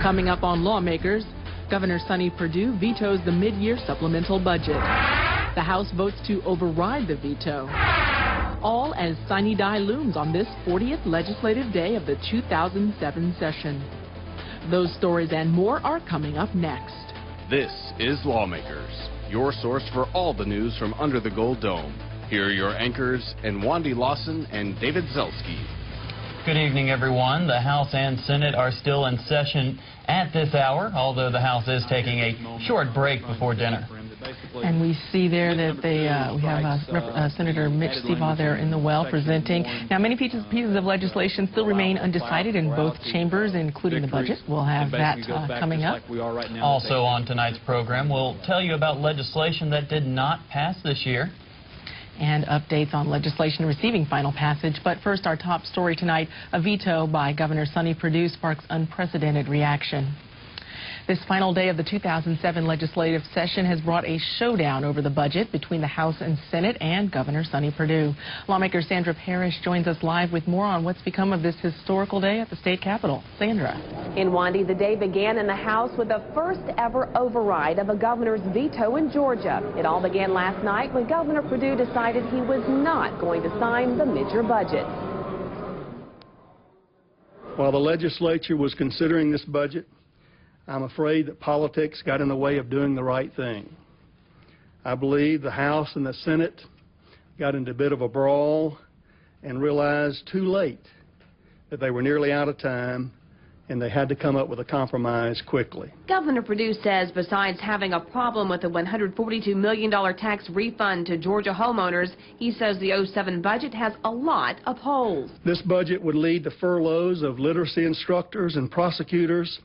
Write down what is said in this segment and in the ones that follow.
Coming up on Lawmakers, Governor Sonny Perdue vetoes the mid-year supplemental budget. The House votes to override the veto. All as sine die looms on this 40th legislative day of the 2007 session. Those stories and more are coming up next. This is Lawmakers, your source for all the news from under the Gold Dome. Here are your anchors, Nwandi Lawson and David Zelski. Good evening, everyone. The House and Senate are still in session at this hour, although the House is taking a short break before dinner. And we see there that we have Senator Mitch Seabaugh there in the well presenting. Now, many pieces of legislation still remain undecided in both chambers, including the budget. We'll have that coming up. Also on tonight's program, we'll tell you about legislation that did not pass this year. And updates on legislation receiving final passage. But first, our top story tonight, a veto by Governor Sonny Perdue sparks unprecedented reaction. This final day of the 2007 legislative session has brought a showdown over the budget between the House and Senate and Governor Sonny Perdue. Lawmaker Sandra Parrish joins us live with more on what's become of this historical day at the state capitol. Sandra. In Nwandi, the day began in the House with the first ever override of a governor's veto in Georgia. It all began last night when Governor Perdue decided he was not going to sign the mid-year budget. While the legislature was considering this budget, I'm afraid that politics got in the way of doing the right thing. I believe the House and the Senate got into a bit of a brawl and realized too late that they were nearly out of time and they had to come up with a compromise quickly. Governor Perdue says besides having a problem with the $142 million tax refund to Georgia homeowners, he says the 07 budget has a lot of holes. This budget would lead to furloughs of literacy instructors and prosecutors,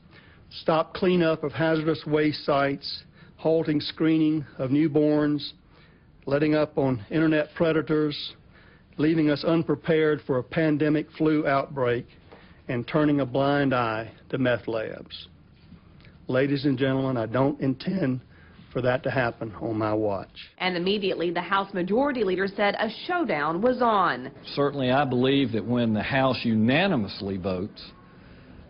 stop cleanup of hazardous waste sites, halting screening of newborns, letting up on internet predators, leaving us unprepared for a pandemic flu outbreak, and turning a blind eye to meth labs. Ladies and gentlemen, I don't intend for that to happen on my watch. And immediately the House Majority Leader said a showdown was on. Certainly I believe that when the House unanimously votes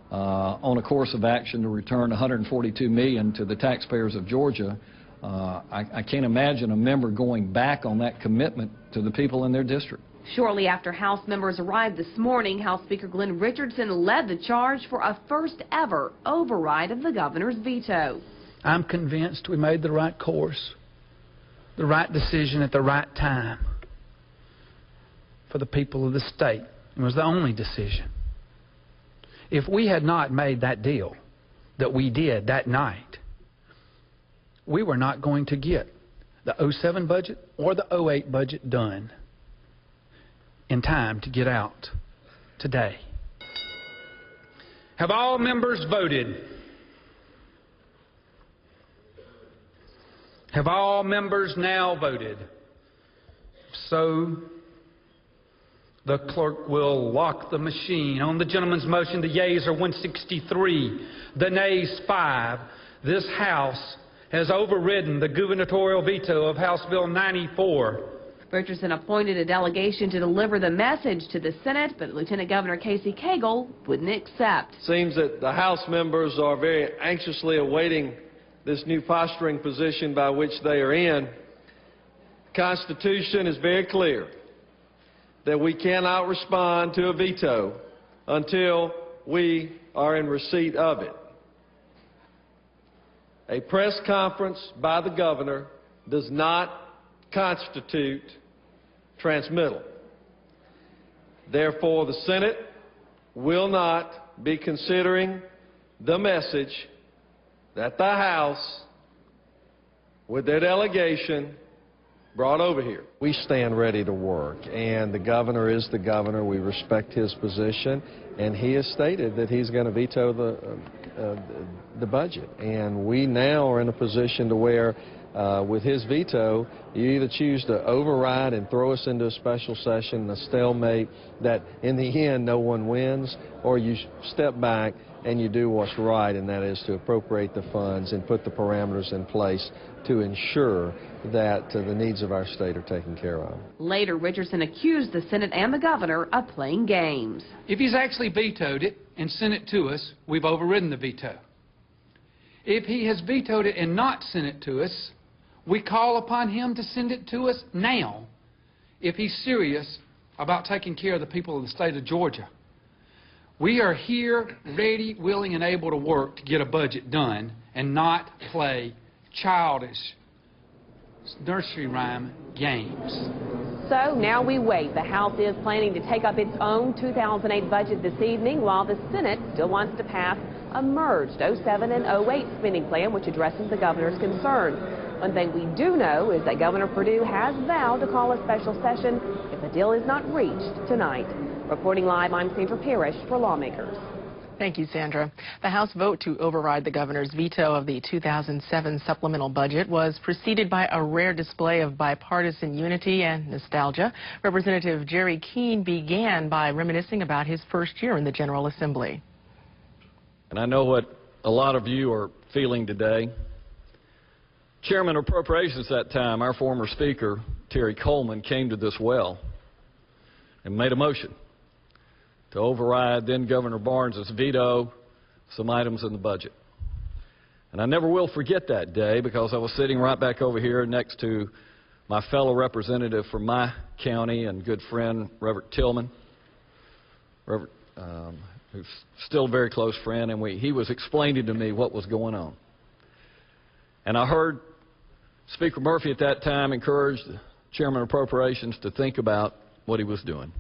on a course of action to return $142 million to the taxpayers of Georgia, I can't imagine a member going back on that commitment to the people in their district. Shortly after House members arrived this morning, House Speaker Glenn Richardson led the charge for a first ever override of the governor's veto. I'm convinced we made the right course, the right decision at the right time for the people of the state. It was the only decision. If we had not made that deal that we did that night, we were not going to get the 07 budget or the 08 budget done in time to get out today. Have all members voted? Have all members now voted? So the clerk will lock the machine. On the gentleman's motion, the yeas are 163, the nays 5. This House has overridden the gubernatorial veto of House Bill 94. Richardson appointed a delegation to deliver the message to the Senate, but Lieutenant Governor Casey Cagle wouldn't accept. Seems that the House members are very anxiously awaiting this new posturing position by which they are in. The Constitution is very clear that we cannot respond to a veto until we are in receipt of it. A press conference by the governor does not constitute transmittal. Therefore, the Senate will not be considering the message that the House, with their delegation, brought over here. We stand ready to work, and the governor is the governor. We respect his position, and he has stated that he's going to veto the budget. And we now are in a position to where, with his veto, you either choose to override and throw us into a special session, a stalemate that in the end no one wins, or you step back and you do what's right, and that is to appropriate the funds and put the parameters in place to ensure that the needs of our state are taken care of. Later, Richardson accused the Senate and the governor of playing games. If he's actually vetoed it and sent it to us, we've overridden the veto. If he has vetoed it and not sent it to us, we call upon him to send it to us now if he's serious about taking care of the people of the state of Georgia. We are here ready, willing, and able to work to get a budget done and not play childish nursery rhyme games. So now we wait. The House is planning to take up its own 2008 budget this evening, while the Senate still wants to pass a merged 07 and 08 spending plan, which addresses the governor's concerns. One thing we do know is that Governor Perdue has vowed to call a special session if a deal is not reached tonight. Reporting live, I'm Sandra Parrish for Lawmakers. Thank you, Sandra. The House vote to override the governor's veto of the 2007 supplemental budget was preceded by a rare display of bipartisan unity and nostalgia. Representative Jerry Keene began by reminiscing about his first year in the General Assembly. And I know what a lot of you are feeling today. Chairman of Appropriations that time, our former Speaker, Terry Coleman, came to this well and made a motion to override then Governor Barnes's veto some items in the budget. And I never will forget that day, because I was sitting right back over here next to my fellow representative from my county and good friend, Reverend Tillman, who's still a very close friend, and he was explaining to me what was going on. And I heard Speaker Murphy at that time encourage the Chairman of Appropriations to think about what he was doing.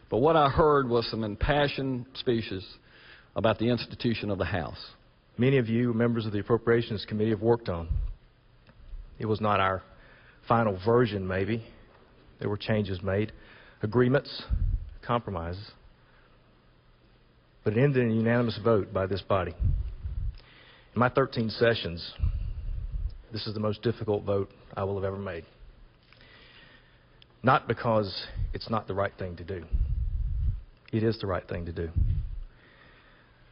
But what I heard was some impassioned speeches about the institution of the House. Many of you, members of the Appropriations Committee, have worked on. It was not our final version, maybe. There were changes made, agreements, compromises. But it ended in a unanimous vote by this body. In my 13 sessions, this is the most difficult vote I will have ever made. Not because it's not the right thing to do. It is the right thing to do.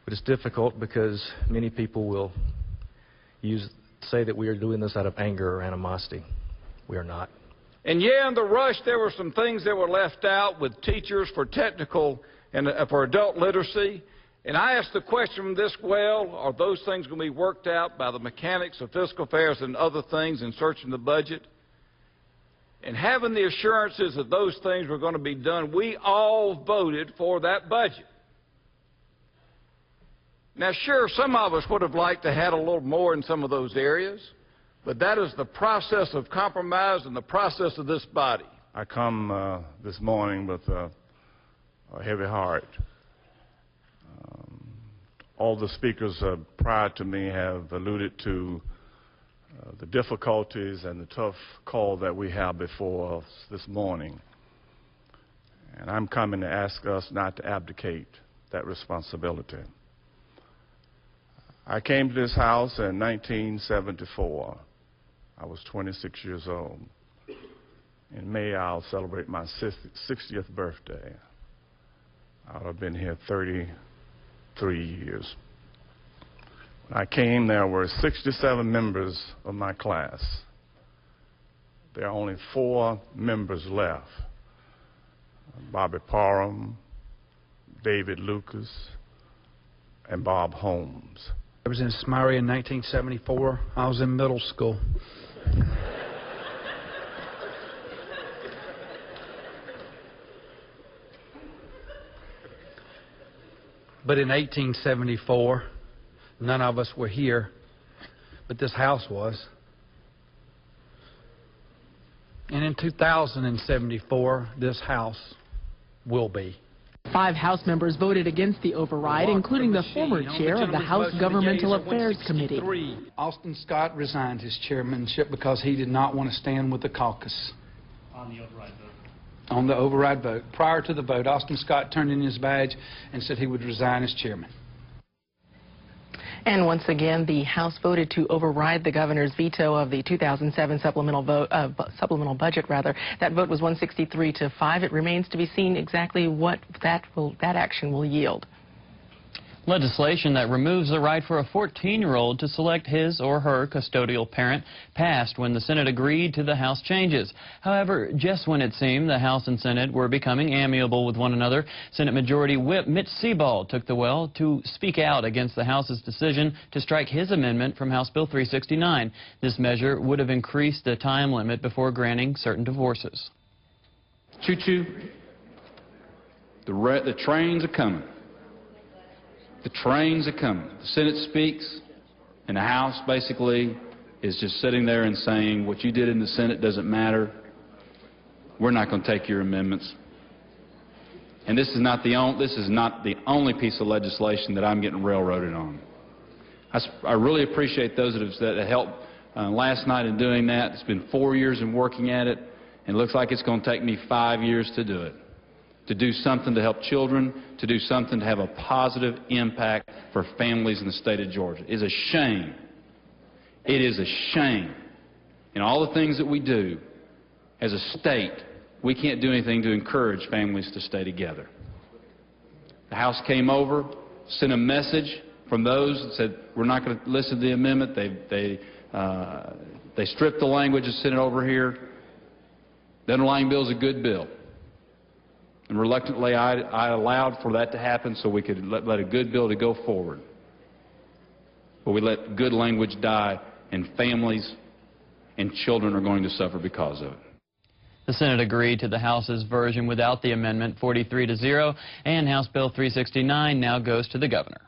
But it's difficult because many people will say that we are doing this out of anger or animosity. We are not. And yeah, in the rush, there were some things that were left out with teachers for technical and for adult literacy. And I asked the question from this well, are those things going to be worked out by the mechanics of fiscal affairs and other things in searching the budget? And having the assurances that those things were going to be done, we all voted for that budget. Now, sure, some of us would have liked to have a little more in some of those areas, but that is the process of compromise and the process of this body. I come this morning with a heavy heart. All the speakers prior to me have alluded to the difficulties and the tough call that we have before us this morning. And I'm coming to ask us not to abdicate that responsibility. I came to this house in 1974. I was 26 years old. In May, I'll celebrate my 60th birthday. I'll have been here 33 years. When I came, there were 67 members of my class. There are only 4 members left. Bobby Parham, David Lucas, and Bob Holmes. I was in Smyrie in 1974. I was in middle school. But in 1874, none of us were here, but this house was. And in 2074, this house will be. 5 House members voted against the override, including the former chair of the House Governmental Affairs Committee. Austin Scott resigned his chairmanship because he did not want to stand with the caucus. On the override vote. On the override vote. Prior to the vote, Austin Scott turned in his badge and said he would resign as chairman. And once again, the House voted to override the governor's veto of the 2007 supplemental budget. That vote was 163 to 5. It remains to be seen exactly what that action will yield. Legislation that removes the right for a 14-year-old to select his or her custodial parent passed when the Senate agreed to the House changes. However, just when it seemed the House and Senate were becoming amiable with one another, Senate Majority Whip Mitch Seabaugh took the well to speak out against the House's decision to strike his amendment from House Bill 369. This measure would have increased the time limit before granting certain divorces. Choo-choo. The trains are coming. The trains are coming. The Senate speaks, and the House basically is just sitting there and saying, what you did in the Senate doesn't matter. We're not going to take your amendments. And this is not the only piece of legislation that I'm getting railroaded on. I really appreciate those that helped last night in doing that. It's been 4 years in working at it, and it looks like it's going to take me 5 years to do it. To do something to help children, to do something to have a positive impact for families in the state of Georgia. It is a shame. It is a shame. In all the things that we do as a state, we can't do anything to encourage families to stay together. The House came over, sent a message from those that said, we're not going to listen to the amendment. They stripped the language and sent it over here. The underlying bill is a good bill. And reluctantly, I allowed for that to happen so we could let a good bill to go forward. But we let good language die, and families and children are going to suffer because of it. The Senate agreed to the House's version without the amendment 43-0, and House Bill 369 now goes to the governor.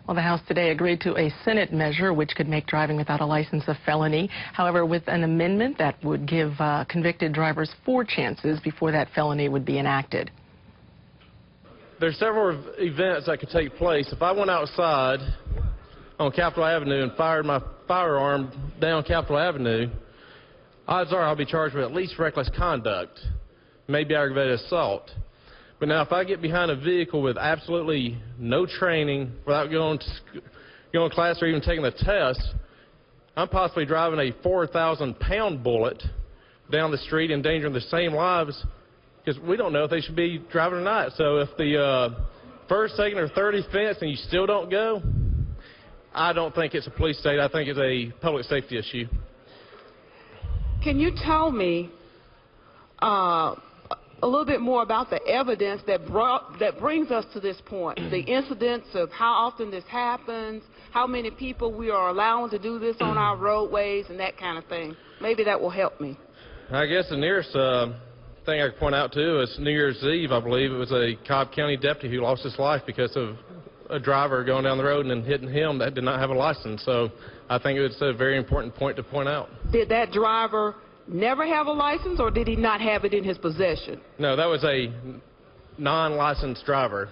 Well, the House today agreed to a Senate measure which could make driving without a license a felony. However, with an amendment that would give convicted drivers 4 chances before that felony would be enacted. There's several events that could take place. If I went outside on Capitol Avenue and fired my firearm down Capitol Avenue, odds are I'll be charged with at least reckless conduct, maybe aggravated assault. But now if I get behind a vehicle with absolutely no training, without going to class or even taking the test, I'm possibly driving a 4,000-pound bullet down the street, endangering the same lives, because we don't know if they should be driving or not. So if the first, second, or third offense and you still don't go, I don't think it's a police state. I think it's a public safety issue. Can you tell me a little bit more about the evidence that brings us to this point, the incidents of how often this happens, how many people we are allowing to do this on our roadways, and that kind of thing? Maybe that will help me. I guess the nearest thing I could point out to is New Year's Eve. I believe it was a Cobb County deputy who lost his life because of a driver going down the road and hitting him that did not have a license. So I think it's a very important point to point out. Did that driver never have a license, or did he not have it in his possession? No, that was a non-licensed driver.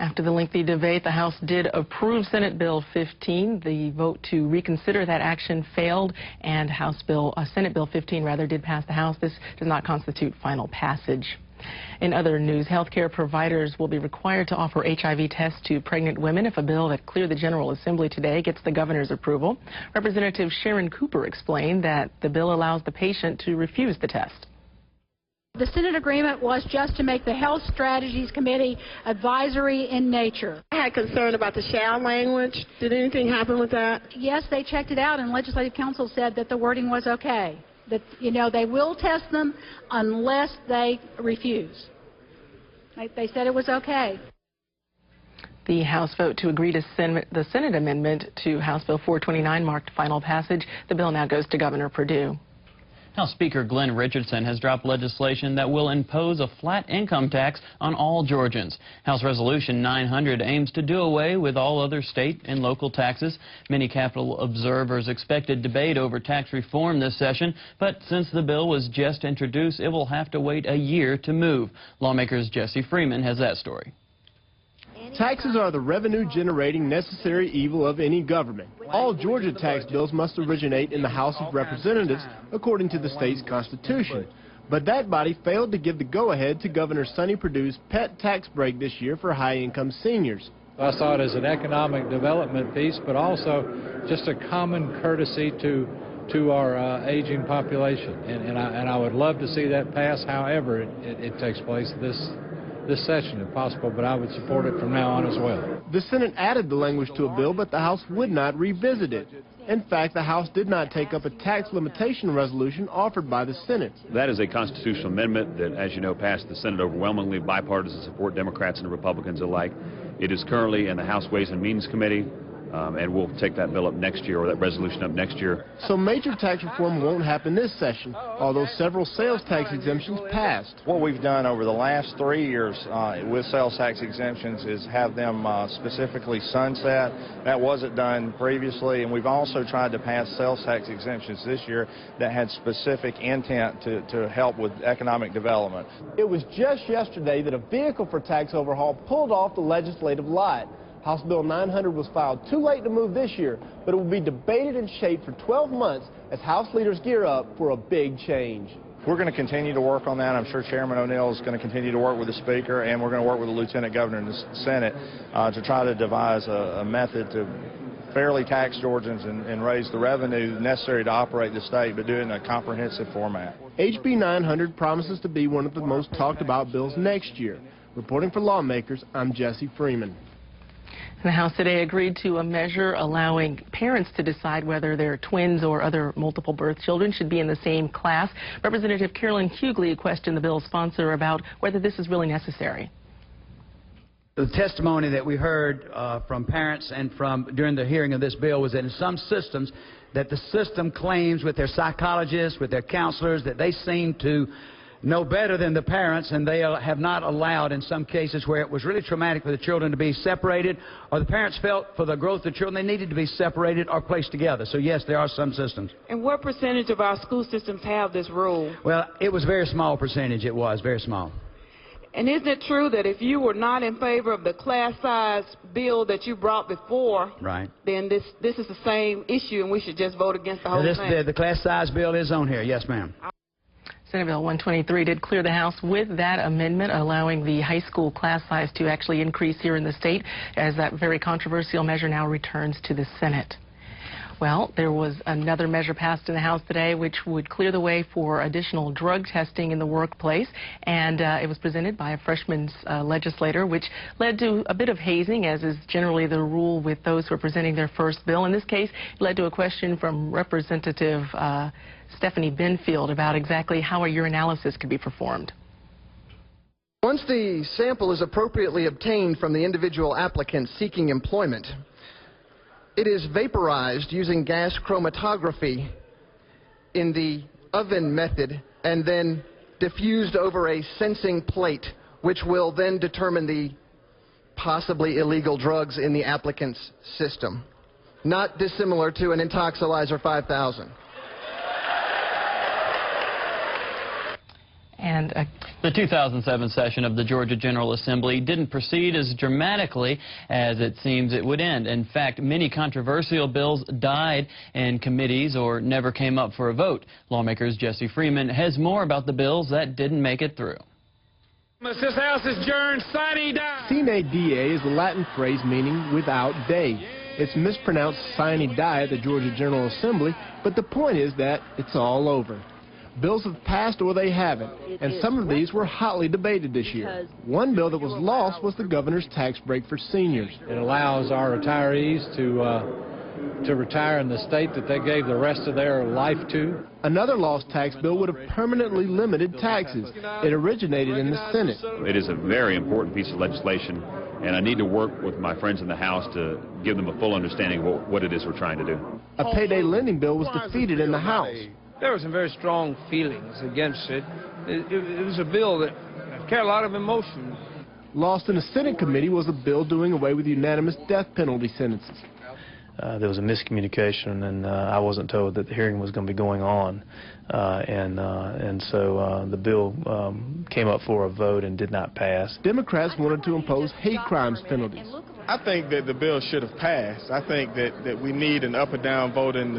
After the lengthy debate, the House did approve Senate Bill 15. The vote to reconsider that action failed, and Senate Bill 15 did pass the House. This does not constitute final passage. In other news, healthcare providers will be required to offer HIV tests to pregnant women if a bill that cleared the General Assembly today gets the governor's approval. Representative Sharon Cooper explained that the bill allows the patient to refuse the test. The Senate agreement was just to make the Health Strategies Committee advisory in nature. I had concern about the shall language. Did anything happen with that? Yes, they checked it out, and Legislative Counsel said that the wording was okay. That, they will test them unless they refuse. They said it was okay. The House vote to agree to the Senate amendment to House Bill 429 marked final passage. The bill now goes to Governor Perdue. House Speaker Glenn Richardson has dropped legislation that will impose a flat income tax on all Georgians. House Resolution 900 aims to do away with all other state and local taxes. Many Capitol observers expected debate over tax reform this session, but since the bill was just introduced, it will have to wait a year to move. Lawmakers Jesse Freeman has that story. Taxes are the revenue-generating necessary evil of any government. All Georgia tax bills must originate in the House of Representatives, according to the state's constitution. But that body failed to give the go-ahead to Governor Sonny Perdue's pet tax break this year for high-income seniors. I saw it as an economic development piece, but also just a common courtesy to our aging population. And I would love to see that pass. However, it takes place this session if possible, but I would support it from now on as well. The Senate added the language to a bill, but the House would not revisit it. In fact, the House did not take up a tax limitation resolution offered by the Senate. That is a constitutional amendment that, as you know, passed the Senate overwhelmingly, bipartisan support, Democrats and Republicans alike. It is currently in the House Ways and Means Committee, and we'll take that bill up next year, or that resolution up next year. So major tax reform won't happen this session, although several sales tax exemptions passed. What we've done over the last 3 years with sales tax exemptions is have them specifically sunset. That wasn't done previously, and we've also tried to pass sales tax exemptions this year that had specific intent to help with economic development. It was just yesterday that a vehicle for tax overhaul pulled off the legislative lot. House Bill 900 was filed too late to move this year, but it will be debated and shaped for 12 months as House leaders gear up for a big change. We're going to continue to work on that. I'm sure Chairman O'Neill is going to continue to work with the Speaker, and we're going to work with the Lieutenant Governor in the Senate to try to devise a method to fairly tax Georgians and raise the revenue necessary to operate the state, but do it in a comprehensive format. HB 900 promises to be one of the most talked about bills next year. Reporting for Lawmakers, I'm Jesse Freeman. The House today agreed to a measure allowing parents to decide whether their twins or other multiple birth children should be in the same class. Representative Carolyn Hughley questioned the bill's sponsor about whether this is really necessary. The testimony that we heard from parents and during the hearing of this bill was that in some systems that the system claims with their psychologists, with their counselors, that they seem to know better than the parents, and they have not allowed in some cases where it was really traumatic for the children to be separated, or the parents felt for the growth of the children they needed to be separated or placed together. So yes, there are some systems. And what percentage of our school systems have this rule? Well, it was a very small percentage. It was very small. And isn't it true that if you were not in favor of the class size bill that you brought before, right, then this is the same issue and we should just vote against the whole thing? The class size bill is on here. Yes, ma'am. Senate Bill 123 did clear the House with that amendment, allowing the high school class size to actually increase here in the state, as that very controversial measure now returns to the Senate. Well, there was another measure passed in the House today which would clear the way for additional drug testing in the workplace, and it was presented by a freshman legislator, which led to a bit of hazing, as is generally the rule with those who are presenting their first bill. In this case, it led to a question from Representative Stephanie Benfield about exactly how a urinalysis could be performed. Once the sample is appropriately obtained from the individual applicant seeking employment, it is vaporized using gas chromatography in the oven method and then diffused over a sensing plate, which will then determine the possibly illegal drugs in the applicant's system. Not dissimilar to an Intoxilyzer 5000. And the 2007 session of the Georgia General Assembly didn't proceed as dramatically as it seems it would end. In fact, many controversial bills died in committees or never came up for a vote. Lawmakers Jesse Freeman has more about the bills that didn't make it through. This House is adjourned, sine die. Sine die is a Latin phrase meaning without day. It's mispronounced sine die at the Georgia General Assembly, but the point is that it's all over. Bills have passed or they haven't, and some of these were hotly debated this year. One bill that was lost was the governor's tax break for seniors. It allows our retirees to retire in the state that they gave the rest of their life to. Another lost tax bill would have permanently limited taxes. It originated in the Senate. It is a very important piece of legislation, and I need to work with my friends in the House to give them a full understanding of what it is we're trying to do. A payday lending bill was defeated in the House. There were some very strong feelings against it. It was a bill that carried a lot of emotion. Lost in a Senate committee was a bill doing away with unanimous death penalty sentences. There was a miscommunication, and I wasn't told that the hearing was going to be going on, and so the bill came up for a vote and did not pass. Democrats wanted to impose hate crimes penalties. I think that the bill should have passed. I think that we need an up or down vote in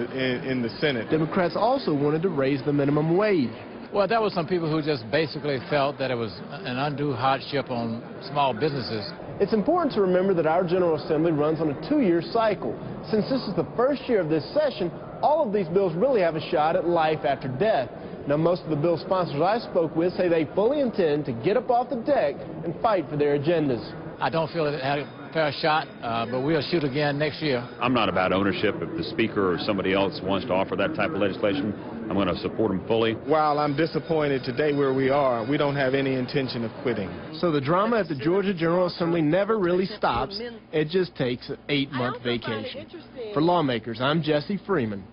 the Senate. Democrats also wanted to raise the minimum wage. Well, there were some people who just basically felt that it was an undue hardship on small businesses. It's important to remember that our General Assembly runs on a 2-year cycle. Since this is the first year of this session, all of these bills really have a shot at life after death. Now, most of the bill sponsors I spoke with say they fully intend to get up off the deck and fight for their agendas. I don't feel it had a fair shot, but we'll shoot again next year. I'm not about ownership. If the Speaker or somebody else wants to offer that type of legislation, I'm going to support them fully. While I'm disappointed today where we are, we don't have any intention of quitting. So the drama at the Georgia General Assembly never really stops. It just takes an 8-month vacation. For Lawmakers, I'm Jesse Freeman.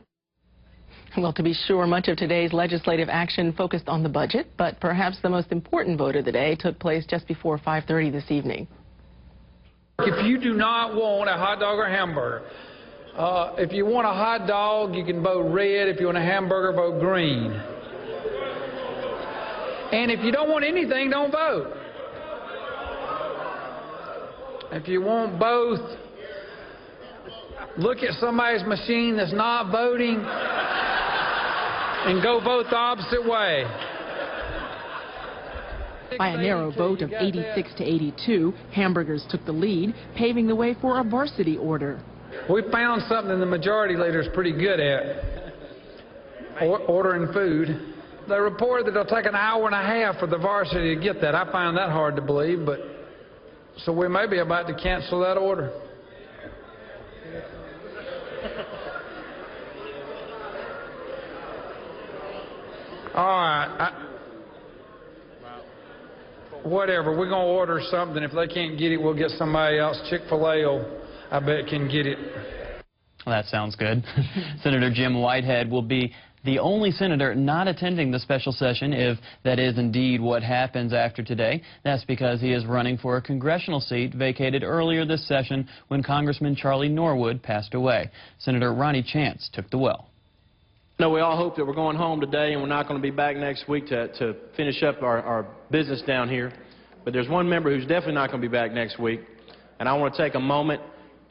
Well, to be sure, much of today's legislative action focused on the budget, but perhaps the most important vote of the day took place just before 5:30 this evening. If you do not want a hot dog or hamburger, if you want a hot dog, you can vote red. If you want a hamburger, vote green. And if you don't want anything, don't vote. If you want both, look at somebody's machine that's not voting and go vote the opposite way. By a narrow vote of 86 to 82, hamburgers took the lead, paving the way for a varsity order. We found something the majority leader is pretty good at, ordering food. They reported that it'll take an hour and a half for the varsity to get that. I find that hard to believe, but so we may be about to cancel that order. All right. Whatever, we're going to order something. If they can't get it, we'll get somebody else. Chick-fil-A, I bet, can get it. Well, that sounds good. Senator Jim Whitehead will be the only senator not attending the special session if that is indeed what happens after today. That's because he is running for a congressional seat vacated earlier this session when Congressman Charlie Norwood passed away. Senator Ronnie Chance took the well. No, we all hope that we're going home today and we're not going to be back next week to finish up our business down here. But there's one member who's definitely not going to be back next week, and I want to take a moment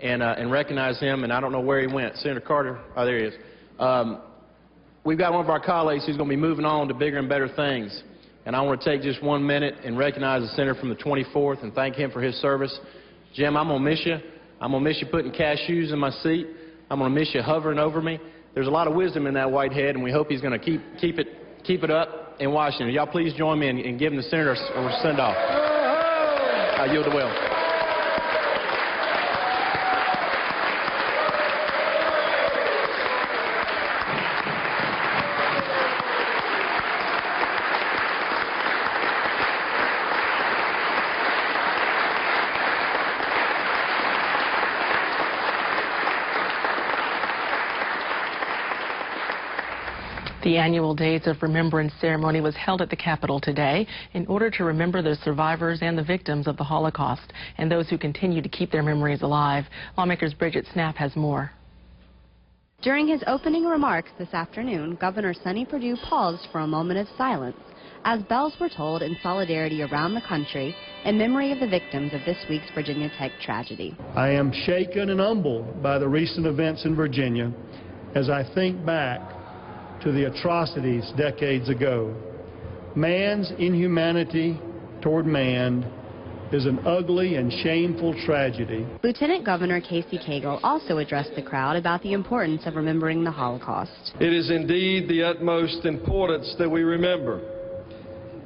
and recognize him, and I don't know where he went. Senator Carter, oh, there he is. We've got one of our colleagues who's going to be moving on to bigger and better things, and I want to take just 1 minute and recognize the senator from the 24th and thank him for his service. Jim, I'm going to miss you. I'm going to miss you putting cashews in my seat. I'm going to miss you hovering over me. There's a lot of wisdom in that Whitehead, and we hope he's going to keep it up in Washington. Y'all please join me in giving the senator a send-off. I yield the will. The annual Days of Remembrance ceremony was held at the Capitol today in order to remember the survivors and the victims of the Holocaust and those who continue to keep their memories alive. Lawmakers Bridget Snap has more. During his opening remarks this afternoon, Governor Sonny Perdue paused for a moment of silence as bells were tolled in solidarity around the country in memory of the victims of this week's Virginia Tech tragedy. I am shaken and humbled by the recent events in Virginia as I think back to the atrocities decades ago. Man's inhumanity toward man is an ugly and shameful tragedy. Lieutenant Governor Casey Cagle also addressed the crowd about the importance of remembering the Holocaust. It is indeed the utmost importance that we remember.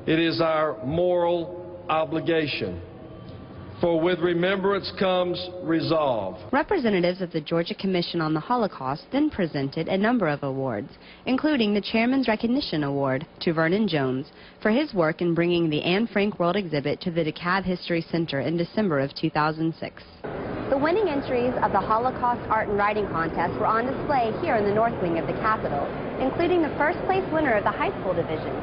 It is our moral obligation. For with remembrance comes resolve. Representatives of the Georgia Commission on the Holocaust then presented a number of awards, including the Chairman's Recognition Award to Vernon Jones for his work in bringing the Anne Frank World Exhibit to the DeKalb History Center in December of 2006. The winning entries of the Holocaust Art and Writing Contest were on display here in the North Wing of the Capitol, including the first place winner of the high school division,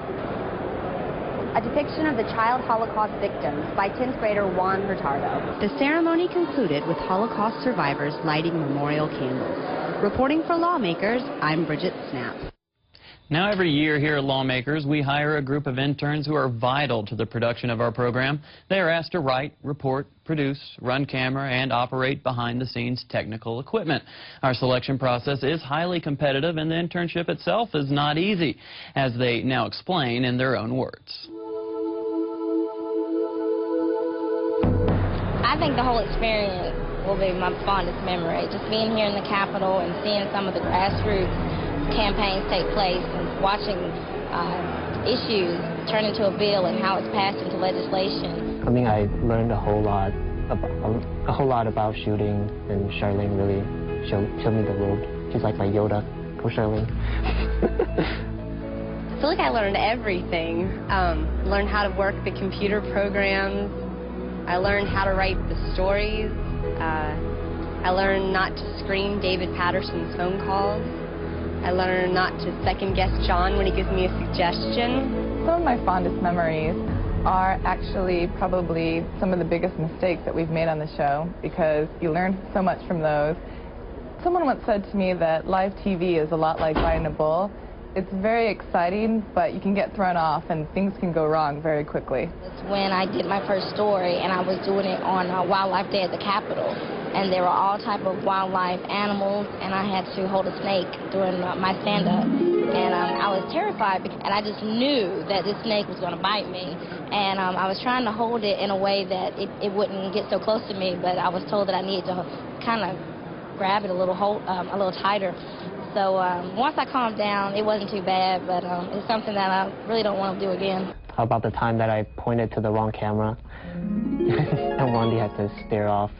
a depiction of the child Holocaust victims by 10th grader Juan Hurtado. The ceremony concluded with Holocaust survivors lighting memorial candles. Reporting for Lawmakers, I'm Bridget Snap. Now every year here at Lawmakers, we hire a group of interns who are vital to the production of our program. They are asked to write, report, produce, run camera, and operate behind-the-scenes technical equipment. Our selection process is highly competitive, and the internship itself is not easy, as they now explain in their own words. I think the whole experience will be my fondest memory. Just being here in the Capitol and seeing some of the grassroots campaigns take place and watching issues turn into a bill and how it's passed into legislation. I mean, I learned a whole lot about shooting, and Charlene really showed me the road. She's like my Yoda. Go Charlene. I feel like I learned everything. Learned how to work the computer programs. I learned how to write the stories. I learned not to screen David Patterson's phone calls. I learned not to second-guess John when he gives me a suggestion. Some of my fondest memories are actually probably some of the biggest mistakes that we've made on the show, because you learn so much from those. Someone once said to me that live TV is a lot like riding a bull. It's very exciting, but you can get thrown off and things can go wrong very quickly. It's when I did my first story, and I was doing it on Wildlife Day at the Capitol. And there were all type of wildlife animals, and I had to hold a snake during my stand-up. And I was terrified, and I just knew that this snake was going to bite me. And I was trying to hold it in a way that it wouldn't get so close to me, but I was told that I needed to kind of grab it a little tighter. So once I calmed down, it wasn't too bad, but it's something that I really don't want to do again. How about the time that I pointed to the wrong camera and Wandy had to stare off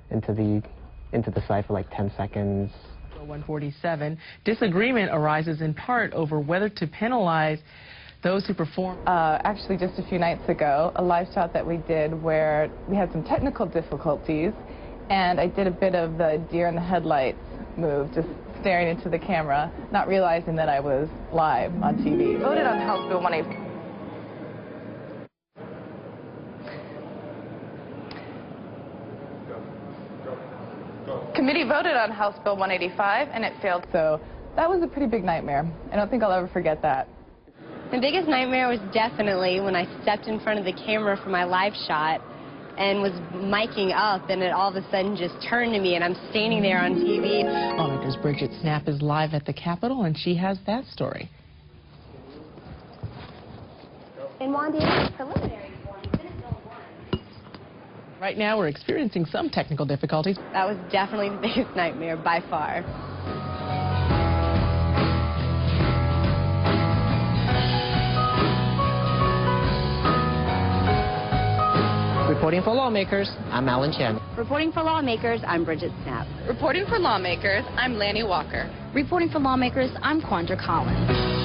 into the side for like 10 seconds. 147. Disagreement arises in part over whether to penalize those who perform. Actually, just a few nights ago, a live shot that we did where we had some technical difficulties, and I did a bit of the deer in the headlights move, just staring into the camera, not realizing that I was live on TV. Voted on House Bill 180. Committee voted on House Bill 185, and it failed. So that was a pretty big nightmare. I don't think I'll ever forget that. The biggest nightmare was definitely when I stepped in front of the camera for my live shot and was miking up, and it all of a sudden just turned to me, and I'm standing there on TV. Lawmakers Bridget Snap is live at the Capitol, and she has that story. And Wandy, preliminary form, Senate Bill 1. Right now, we're experiencing some technical difficulties. That was definitely the biggest nightmare by far. Reporting for Lawmakers, I'm Alan Chen. Reporting for Lawmakers, I'm Bridget Snap. Reporting for Lawmakers, I'm Lanny Walker. Reporting for Lawmakers, I'm Quandra Collins.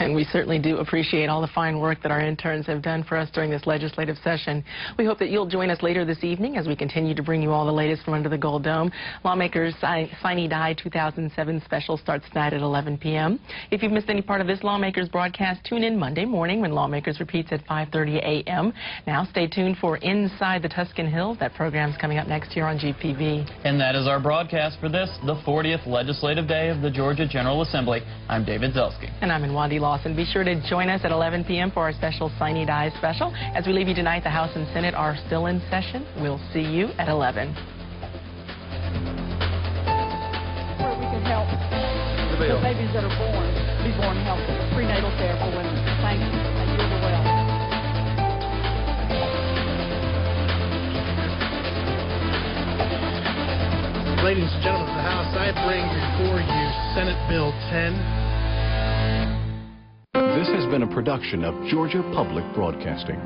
And we certainly do appreciate all the fine work that our interns have done for us during this legislative session. We hope that you'll join us later this evening as we continue to bring you all the latest from under the Gold Dome. Lawmakers Sine Die 2007 special starts tonight at 11 p.m. If you've missed any part of this Lawmakers broadcast, tune in Monday morning when Lawmakers repeats at 5:30 a.m. Now stay tuned for Inside the Tuscan Hills. That program's coming up next year on GPV. And that is our broadcast for this, the 40th legislative day of the Georgia General Assembly. I'm David Zelski. And I'm Wandy Lawson. Be sure to join us at 11 p.m. for our special Sine Die special. As we leave you tonight, the House and Senate are still in session. We'll see you at 11. Where we can help the babies that are born, be born healthy. Prenatal care for women. Thank you. And you're the well. Ladies and gentlemen of the House, I bring before you Senate Bill 10. This has been a production of Georgia Public Broadcasting.